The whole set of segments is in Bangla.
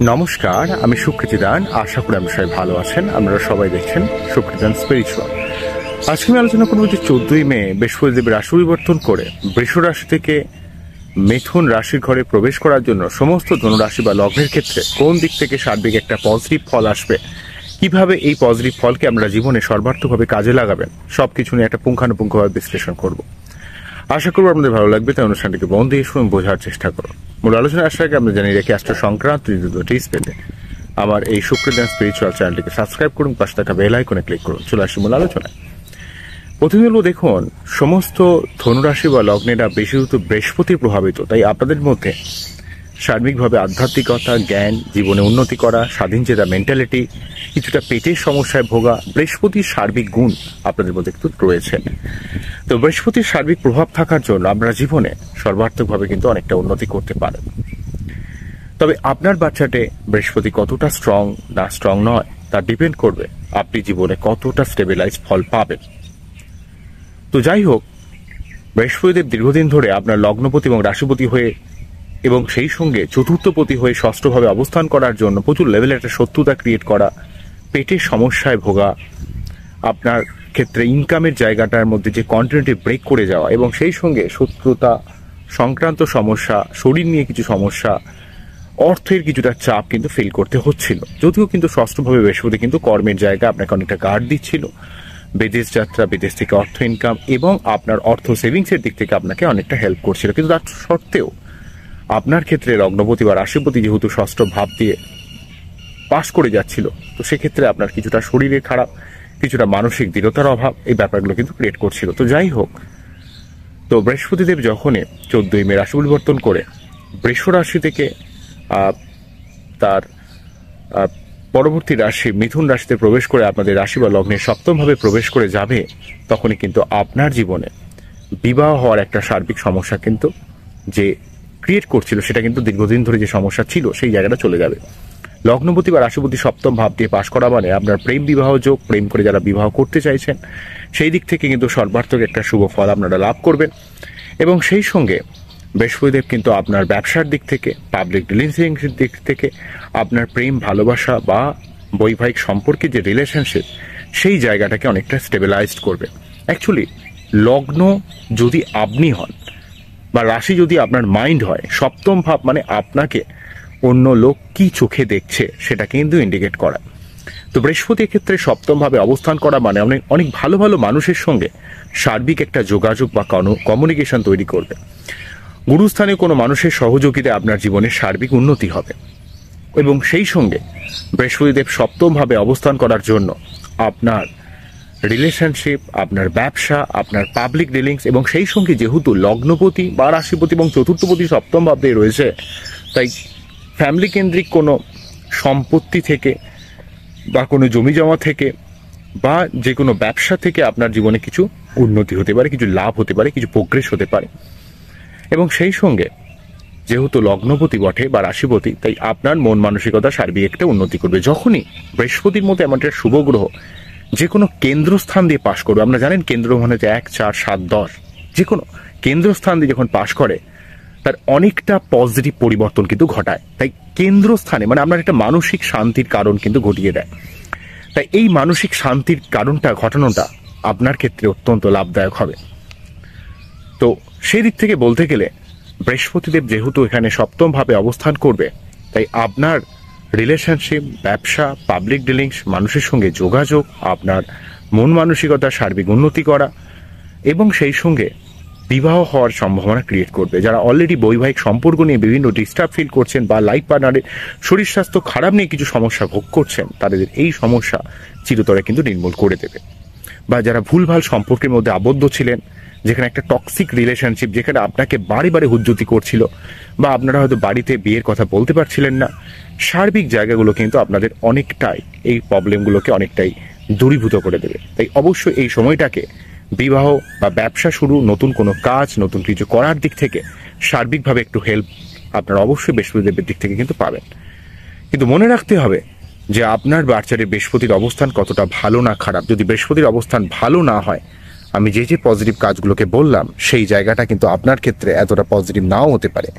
নমস্কার, আমি সুকৃতিদান। আশা করি আমরা সবাই ভালো আছেন। আপনারা সবাই দেখছেন সুকৃতিদান স্পিরিচুয়াল। আজকে আমি আলোচনা করবো যে 14ই মে বৃহস্পতিদেব রাশি পরিবর্তন করে বৃষ রাশি থেকে মিথুন রাশির ঘরে প্রবেশ করার জন্য সমস্ত ধনুরাশি বা লগ্নের ক্ষেত্রে কোন দিক থেকে সার্বিক একটা পজিটিভ ফল আসবে, কিভাবে এই পজিটিভ ফলকে আমরা জীবনে সর্বার্থকভাবে কাজে লাগাবেন, সবকিছু নিয়ে একটা পুঙ্খানুপুঙ্খভাবে বিশ্লেষণ করব। আশা করবো আপনাদের ভালো লাগবে, তাই অনুষ্ঠানটিকে মন দিয়ে শুনে বোঝার চেষ্টা করুন। মূল আলোচনা আসার আগে আমরা জানিয়ে রাখি, অ্যাস্ট্রো সংক্রান্ত টিপস পেতে আমার এই সুকৃতিদান স্পিরিচুয়াল চ্যানেলটিকে সাবস্ক্রাইব করুন, পাশে থাকা বেল আইকনে ক্লিক করুন। চলে আসি মূল আলোচনায়। প্রথমে বলবো, দেখুন, সমস্ত ধনুরাশি বা লগ্নেরা বিশেষত বৃহস্পতির প্রভাবিত, তাই আপনাদের মধ্যে সার্বিকভাবে আধ্যাত্মিকতা, জ্ঞান, জীবনে উন্নতি করা, স্বাধীন চেতা মেন্টালিটি, কিছুটা পেটের সমস্যায় ভোগা, বৃহস্পতির সার্বিক গুণ আপনাদের মধ্যে কিন্তু রয়েছে। তো বৃহস্পতির সার্বিক প্রভাব থাকার জন্য আপনারা জীবনে সর্বার্থকভাবে কিন্তু অনেকটা উন্নতি করতে পারেন। তবে আপনার বাচ্চাটে বৃহস্পতি কতটা স্ট্রং না স্ট্রং নয় তা ডিপেন্ড করবে আপনি জীবনে কতটা স্টেবিলাইজ ফল পাবেন। তো যাই হোক, বৃহস্পতিদেব দীর্ঘদিন ধরে আপনার লগ্নপতি এবং রাশিপতি হয়ে এবং সেই সঙ্গে চতুর্থপতি হয়ে ষষ্ঠভাবে অবস্থান করার জন্য প্রচুর লেভেলে একটা শত্রুতা ক্রিয়েট করা, পেটের সমস্যায় ভোগা, আপনার ক্ষেত্রে ইনকামের জায়গাটার মধ্যে যে কন্টিনিউটি ব্রেক করে যাওয়া এবং সেই সঙ্গে শত্রুতা সংক্রান্ত সমস্যা, শরীর নিয়ে কিছু সমস্যা, অর্থের কিছুটা চাপ কিন্তু ফিল করতে হচ্ছিল। যদিও কিন্তু ষষ্ঠভাবে বৃহস্পতি কিন্তু কর্মের জায়গা আপনাকে অনেকটা গার্ড দিচ্ছিল, বিদেশ যাত্রা, বিদেশ থেকে অর্থ ইনকাম এবং আপনার অর্থ সেভিংসের দিক থেকে আপনাকে অনেকটা হেল্প করছিল। কিন্তু তার সত্ত্বেও আপনার ক্ষেত্রে লগ্নপতি বা রাশিপতি যেহেতু ষষ্ঠ ভাব দিয়ে পাস করে যাচ্ছিল, তো সেক্ষেত্রে আপনার কিছুটা শরীরে খারাপ, কিছুটা মানসিক দৃঢ়তার অভাব, এই ব্যাপারগুলো কিন্তু ক্রিয়েট করছিল। তো যাই হোক, তো বৃহস্পতিদেব যখনই 14ই মে রাশি পরিবর্তন করে বৃষ রাশি থেকে তার পরবর্তী রাশি মিথুন রাশিতে প্রবেশ করে আপনাদের রাশি বা লগ্নে সপ্তমভাবে প্রবেশ করে যাবে, তখনই কিন্তু আপনার জীবনে বিবাহ হওয়ার একটা সার্বিক সমস্যা কিন্তু যে ক্রিয়েট করছিল, সেটা কিন্তু দীর্ঘদিন ধরে যে সমস্যা ছিল সেই জায়গাটা চলে যাবে। লগ্নপতি বা রাশিপতি সপ্তম ভাব দিয়ে পাশ করা মানে আপনার প্রেম বিবাহ যোগ, প্রেম করে যারা বিবাহ করতে চাইছেন সেই দিক থেকে কিন্তু সর্বার্থক একটা শুভ ফল আপনারা লাভ করবেন। এবং সেই সঙ্গে বৃহস্পতিদেব কিন্তু আপনার ব্যবসার দিক থেকে, পাবলিক ডিলিংসের দিক থেকে, আপনার প্রেম ভালোবাসা বা বৈবাহিক সম্পর্কে যে রিলেশনশিপ সেই জায়গাটাকে অনেকটা স্টেবিলাইজড করবে। অ্যাকচুয়ালি লগ্ন যদি আপনি হন বা রাশি যদি আপনার মাইন্ড হয়, সপ্তম ভাব মানে আপনাকে অন্য লোক কি চোখে দেখছে সেটা কিন্তু ইন্ডিকেট করা। তো বৃহস্পতির ক্ষেত্রে সপ্তম ভাবে অবস্থান করা মানে অনেক ভালো ভালো মানুষের সঙ্গে সার্বিক একটা যোগাযোগ বা কমিউনিকেশন তৈরি করবে। গুরুস্থানে কোনো মানুষের সহযোগিতায় আপনার জীবনের সার্বিক উন্নতি হবে। এবং সেই সঙ্গে বৃহস্পতিদেব সপ্তম ভাবে অবস্থান করার জন্য আপনার রিলেশনশিপ, আপনার ব্যবসা, আপনার পাবলিক ডিলিংস এবং সেই সঙ্গে যেহেতু লগ্নপতি বা রাশিপতি এবং চতুর্থপতি সপ্তম ভাবে রয়েছে, তাই ফ্যামিলি কেন্দ্রিক কোনো সম্পত্তি থেকে বা কোনো জমি জমা থেকে বা যে কোনো ব্যবসা থেকে আপনার জীবনে কিছু উন্নতি হতে পারে, কিছু লাভ হতে পারে, কিছু প্রোগ্রেস হতে পারে। এবং সেই সঙ্গে যেহেতু লগ্নপতি বটে বা রাশিপতি, তাই আপনার মন মানসিকতা সার্বিক একটা উন্নতি করবে। যখনই বৃহস্পতির মতো এমন একটা শুভ গ্রহ যে কোনো কেন্দ্রস্থান দিয়ে পাশ করবে, আমরা জানেন কেন্দ্র মানে 1, 4, 7, 10, যে কোনো কেন্দ্রস্থান দিয়ে যখন পাশ করে তার অনেকটা পজিটিভ পরিবর্তন কিন্তু ঘটায়। তাই কেন্দ্রস্থানে মানে আপনার একটা মানসিক শান্তির কারণ কিন্তু ঘটিয়ে দেয়। তাই এই মানসিক শান্তির কারণটা ঘটানোটা আপনার ক্ষেত্রে অত্যন্ত লাভদায়ক হবে। তো সেই দিক থেকে বলতে গেলে বৃহস্পতিদেব যেহেতু এখানে সপ্তম ভাবে অবস্থান করবে, তাই আপনার রিলেশনশিপ, ব্যবসা, পাবলিক ডিলিংস, মানুষের সঙ্গে যোগাযোগ, আপনার মন মানসিকতার সার্বিক উন্নতি করা এবং সেই সঙ্গে বিবাহ হওয়ার সম্ভাবনা ক্রিয়েট করবে। যারা অলরেডি বৈবাহিক সম্পর্ক নিয়ে বিভিন্ন ডিস্টার্ব ফিল করছেন বা লাইফ পার্টনারের শরীর স্বাস্থ্য খারাপ নিয়ে কিছু সমস্যা ভোগ করছেন, তাদের এই সমস্যা চিরতরে কিন্তু নির্মূল করে দেবে। বা যারা ভুলভাল সম্পর্কের মধ্যে আবদ্ধ ছিলেন, যেখানে একটা টক্সিক রিলেশনশিপ, যেখানে আপনাকে বারে বারে হুজ্জুতি করছিল বা আপনারা হয়তো বাড়িতে বিয়ের কথা বলতে পারছিলেন না, সার্বিক জায়গাগুলো কিন্তু আপনাদের অনেকটাই এই প্রবলেমগুলোকে অনেকটাই দূরীভূত করে দেবে। তাই অবশ্যই এই সময়টাকে বিবাহ বা ব্যবসা শুরু, নতুন কোনো কাজ, নতুন কিছু করার দিক থেকে সার্বিকভাবে একটু হেল্প আপনারা অবশ্যই বৃহস্পতিদেবের দিক থেকে কিন্তু পাবেন। কিন্তু মনে রাখতে হবে যে আপনার বাচ্চাদের বৃহস্পতির অবস্থান কতটা ভালো না খারাপ। যদি বৃহস্পতির অবস্থান ভালো না হয়, আমি যে পজিটিভ কাজগুলোকে বললাম সেই জায়গাটা কিন্তু আপনার ক্ষেত্রে এতটা পজিটিভ নাও হতে পারে।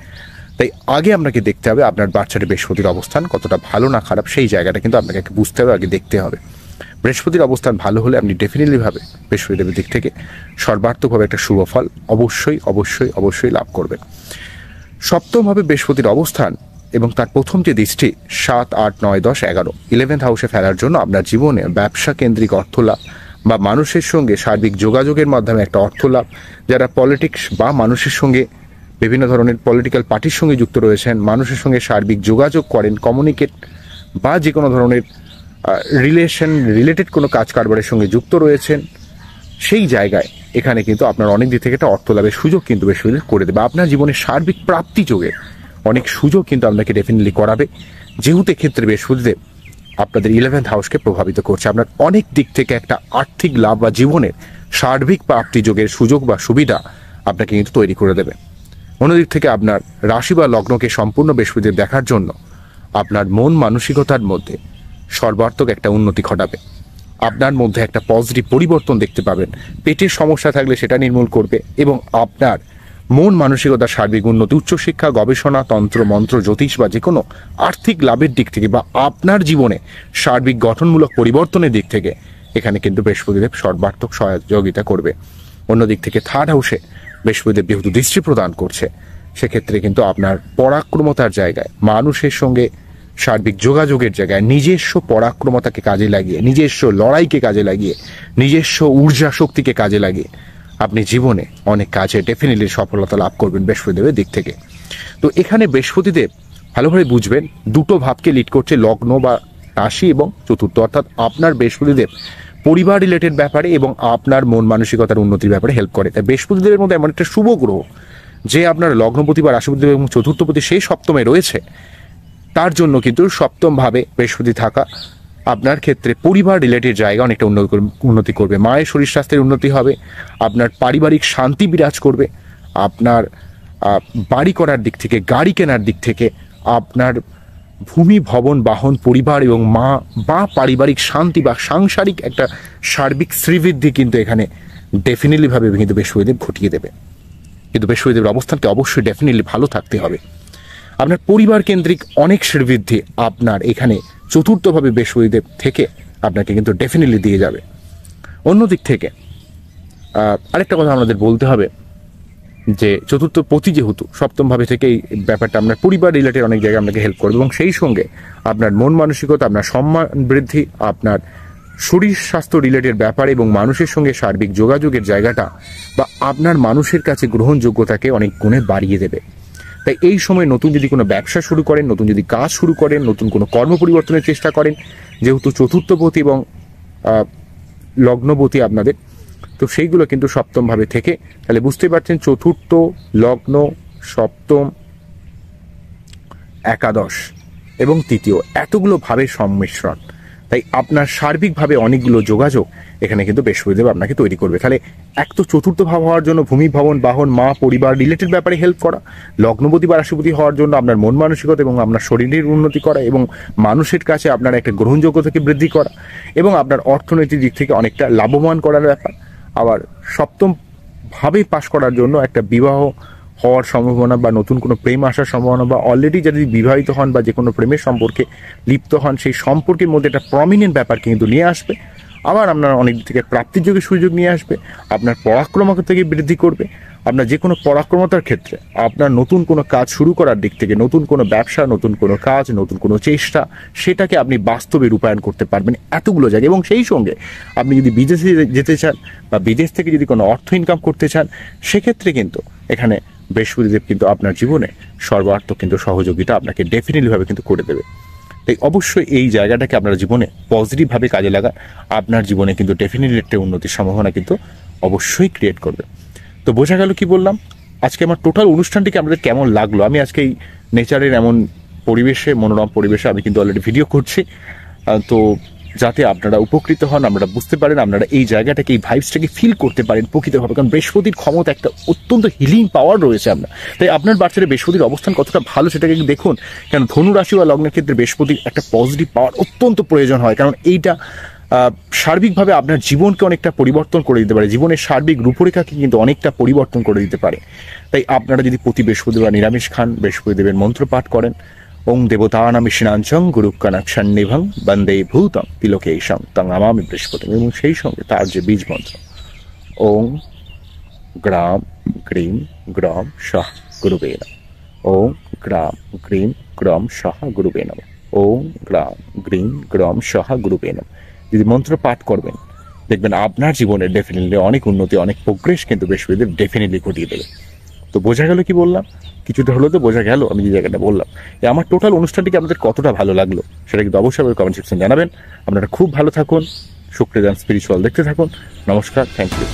তাই আগে আপনাকে দেখতে হবে আপনার বাচ্চার বৃহস্পতির অবস্থান কতটা ভালো না খারাপ, সেই জায়গাটা কিন্তু আপনাকে বুঝতে হবে, আগে দেখতে হবে। বৃহস্পতির অবস্থান ভালো হলে আপনি ডেফিনেটলি ভাবে বৃহস্পতিদেবের দিক থেকে সর্বার্থকভাবে একটা শুভ ফল অবশ্যই অবশ্যই অবশ্যই লাভ করবেন। সপ্তমভাবে বৃহস্পতির অবস্থান এবং তার প্রথম যে দৃষ্টি 7, 8, 9, 10, 11 11th হাউসে ফেলার জন্য আপনার জীবনে ব্যবসা কেন্দ্রিক অর্থ লাভ বা মানুষের সঙ্গে সার্বিক যোগাযোগের মাধ্যমে একটা অর্থ লাভ, যারা পলিটিক্স বা মানুষের সঙ্গে বিভিন্ন ধরনের পলিটিক্যাল পার্টির সঙ্গে যুক্ত রয়েছেন, মানুষের সঙ্গে সার্বিক যোগাযোগ করেন, কমিউনিকেট বা যে কোনো ধরনের রিলেটেড কোনো কাজ কারবারের সঙ্গে যুক্ত রয়েছেন, সেই জায়গায় এখানে কিন্তু আপনার অনেক দিক থেকে একটা অর্থ লাভের সুযোগ কিন্তু বৃহস্পতি করে দেবে। আপনার জীবনে সার্বিক প্রাপ্তি যোগে অনেক সুযোগ কিন্তু আপনাকে ডেফিনেটলি করাবে, যেহেতু এক্ষেত্রে বৃহস্পতিদেব আপনাদের 11th হাউসকে প্রভাবিত করছে। আপনার অনেক দিক থেকে একটা আর্থিক লাভ বা জীবনের সার্বিক প্রাপ্তি যোগের সুযোগ বা সুবিধা আপনাকে কিন্তু তৈরি করে দেবে। অন্যদিক থেকে আপনার রাশি বা লগ্নকে সম্পূর্ণ বৃহস্পতিদেব দেখার জন্য আপনার মন মানসিকতার মধ্যে সর্বার্থক একটা উন্নতি ঘটাবে। আপনার মধ্যে একটা পজিটিভ পরিবর্তন দেখতে পাবেন। পেটের সমস্যা থাকলে সেটা নির্মূল করবে এবং আপনার মন মানসিকতার সার্বিক উন্নতি, উচ্চশিক্ষা, গবেষণা, তন্ত্র মন্ত্র, জ্যোতিষ বা যে কোনো আর্থিক লাভের দিক থেকে বা আপনার জীবনে সার্বিক গঠনমূলক পরিবর্তনের দিক থেকে এখানে কিন্তু বৃহস্পতিদেব সর্বার্থক সহযোগিতা করবে। অন্যদিক থেকে 3rd হাউসে বৃহস্পতিদেব যেহেতু দৃষ্টি প্রদান করছে, সেক্ষেত্রে কিন্তু আপনার পরাক্রমতার জায়গায়, মানুষের সঙ্গে সার্বিক যোগাযোগের জায়গায় নিজস্ব পরাক্রমতাকে কাজে লাগিয়ে, নিজস্ব লড়াইকে কাজে লাগিয়ে, নিজস্ব ঊর্জা শক্তিকে কাজে লাগিয়ে আপনি জীবনে অনেক কাজে ডেফিনেটলি সফলতা লাভ করবেন বৃহস্পতিদেবের দিক থেকে। তো এখানে বৃহস্পতিদেব ভালোভাবে বুঝবেন, দুটো ভাবকে লিড করছে, লগ্ন বা রাশি এবং চতুর্থ, অর্থাৎ আপনার বৃহস্পতিদেব পরিবার রিলেটেড ব্যাপারে এবং আপনার মন মানসিকতার উন্নতির ব্যাপারে হেল্প করে। তাই বৃহস্পতিদেবের মধ্যে এমন একটা শুভ গ্রহ যে আপনার লগ্নপতি বা রাশিপতি এবং চতুর্থপতি সেই সপ্তমে রয়েছে, তার জন্য কিন্তু সপ্তম ভাবে বৃহস্পতি থাকা আপনার ক্ষেত্রে পরিবার রিলেটেড জায়গা অনেকটা উন্নতি করবে। মায়ের শরীর স্বাস্থ্যের উন্নতি হবে, আপনার পারিবারিক শান্তি বিরাজ করবে, আপনার বাড়ি করার দিক থেকে, গাড়ি কেনার দিক থেকে, আপনার ভূমি, ভবন, বাহন, পরিবার এবং মা বা পারিবারিক শান্তি বা সাংসারিক একটা সার্বিক শ্রীবৃদ্ধি কিন্তু এখানে ডেফিনেটলি ভাবে কিন্তু বৃহস্পতিদেব ঘটিয়ে দেবে। কিন্তু বৃহস্পতিদেবের অবস্থানকে অবশ্যই ডেফিনেটলি ভালো থাকতে হবে। আপনার পরিবার কেন্দ্রিক অনেক শ্রীবৃদ্ধি আপনার এখানে চতুর্থভাবে বৃহস্পতিদেব থেকে আপনাকে কিন্তু ডেফিনেটলি দিয়ে যাবে। অন্যদিক থেকে আরেকটা কথা আমাদের বলতে হবে যে চতুর্থ পতি যেহেতু সপ্তম ভাবে থেকে এই ব্যাপারটা আপনার পরিবার রিলেটেড অনেক জায়গায় আপনাকে হেল্প করবে এবং সেই সঙ্গে আপনার মন মানসিকতা, আপনার সম্মান বৃদ্ধি, আপনার শরীর স্বাস্থ্য রিলেটেড ব্যাপার এবং মানুষের সঙ্গে সার্বিক যোগাযোগের জায়গাটা বা আপনার মানুষের কাছে গ্রহণযোগ্যতাকে অনেক গুণে বাড়িয়ে দেবে। তাই এই সময় নতুন যদি কোনো ব্যবসা শুরু করেন, নতুন যদি কাজ শুরু করেন, নতুন কোনো কর্ম পরিবর্তনের চেষ্টা করেন, যেহেতু চতুর্থপতি এবং লগ্নপতি আপনাদের, তো সেইগুলো কিন্তু সপ্তম ভাবে থেকে, তাহলে বুঝতে পারছেন চতুর্থ, লগ্ন, সপ্তম, একাদশ এবং তৃতীয় এতগুলো ভাবের সংমিশ্রণ। তাই আপনার সার্বিকভাবে অনেকগুলো যোগাযোগ এখানে কিন্তু বৃহস্পতিদেব আপনাকে তৈরি করবে। তাহলে এক তো চতুর্থ ভাব হওয়ার জন্য ভূমি, ভবন, বাহন, মা, পরিবার রিলেটেড ব্যাপারে হেল্প করা, লগ্নপতি বা রাশিপতি হওয়ার জন্য আপনার মন মানসিকতা এবং আপনার শরীরের উন্নতি করা এবং মানুষের কাছে আপনার একটা গ্রহণযোগ্যতাকে বৃদ্ধি করা এবং আপনার অর্থনৈতিক দিক থেকে অনেকটা লাভবান করার ব্যাপার। আবার সপ্তম ভাবে পাশ করার জন্য একটা বিবাহ হওয়ার সম্ভাবনা বা নতুন কোনো প্রেম আসার সম্ভাবনা বা অলরেডি যদি বিবাহিত হন বা যে কোনো প্রেমের সম্পর্কে লিপ্ত হন, সেই সম্পর্কের মধ্যে একটা প্রমিনেন্ট ব্যাপার কিন্তু নিয়ে আসবে। আবার আপনার অনেক দিক থেকে প্রাপ্তির যোগের সুযোগ নিয়ে আসবে, আপনার পরাক্রমতা থেকে বৃদ্ধি করবে। আপনার যে কোনো পরাক্রমতার ক্ষেত্রে আপনার নতুন কোনো কাজ শুরু করার দিক থেকে, নতুন কোনো ব্যবসা, নতুন কোনো কাজ, নতুন কোনো চেষ্টা, সেটাকে আপনি বাস্তবে রূপায়ণ করতে পারবেন এতগুলো জায়গায়। এবং সেই সঙ্গে আপনি যদি বিদেশে যেতে চান বা বিদেশ থেকে যদি কোনো অর্থ ইনকাম করতে চান, সেক্ষেত্রে কিন্তু এখানে বৃহস্পতিদেব কিন্তু আপনার জীবনে সর্বার্থক কিন্তু সহযোগিতা আপনাকে ডেফিনেটলিভাবে কিন্তু করে দেবে। তাই অবশ্যই এই জায়গাটাকে আপনার জীবনে পজিটিভভাবে কাজে লাগা আপনার জীবনে কিন্তু ডেফিনেটলি একটা উন্নতির সম্ভাবনা কিন্তু অবশ্যই ক্রিয়েট করবে। তো বোঝা গেল কি বললাম, আজকে আমার টোটাল অনুষ্ঠানটিকে আমাদের কেমন লাগলো। আমি আজকে এই নেচারের এমন পরিবেশে, মনোরম পরিবেশে আমি কিন্তু অলরেডি ভিডিও করছি, তো যাতে আপনারা উপকৃত হন, আপনারা বুঝতে পারেন, আপনারা এই জায়গাটাকে, এই ভাইবসটাকে ফিল করতে পারেন প্রকৃতভাবে। কারণ বৃহস্পতির ক্ষমতা একটা অত্যন্ত হিলিং পাওয়ার রয়েছে আপনার। তাই আপনার বাচ্চাদের বৃহস্পতির অবস্থান কতটা ভালো সেটাকে দেখুন। কারণ ধনু রাশি বা লগ্নের ক্ষেত্রে বৃহস্পতির একটা পজিটিভ পাওয়ার অত্যন্ত প্রয়োজন হয়, কারণ এইটা সার্বিকভাবে আপনার জীবনকে অনেকটা পরিবর্তন করে দিতে পারে, জীবনের সার্বিক রূপরেখাকে কিন্তু অনেকটা পরিবর্তন করে দিতে পারে। তাই আপনারা যদি প্রতি বৃহস্পতিবার নিরামিষ খান, বৃহস্পতিদেবের মন্ত্র পাঠ করেন, ওং দেবতানামিশিনাঞ্চং গুরুকানাক্ষান্নিভং বন্দে ভূতং তিলোকেশং তং আমামি বৃহস্পতি, এবং সেই সঙ্গে তার যে বীজ মন্ত্র ওং গ্রাম গ্রীম গ্রম সহ গুরুবে নমঃ, ওং গ্রাম গ্রীম গ্রম সহ গুরুবে নমঃ, ওং গ্রাম গ্রীম গ্রম সহ গুরুবে নমঃ। যদি মন্ত্র পাঠ করবেন দেখবেন আপনার জীবনে ডেফিনেটলি অনেক উন্নতি, অনেক প্রোগ্রেস কিন্তু বৃহস্পতিদেব ডেফিনেটলি ঘটিয়ে দেবে। তো বোঝা গেল কি বললাম? কিছুটা হলেও তো বোঝা গেল আমি যে জায়গাটা বললাম। আমার টোটাল অনুষ্ঠানটিকে আপনাদের কতটা ভালো লাগলো সেটা কিন্তু অবশ্যই কমেন্ট সেকশন জানাবেন। আপনারা খুব ভালো থাকুন, শুক্রজান স্পিরিচুয়াল দেখতে থাকুন। নমস্কার, থ্যাংক ইউ।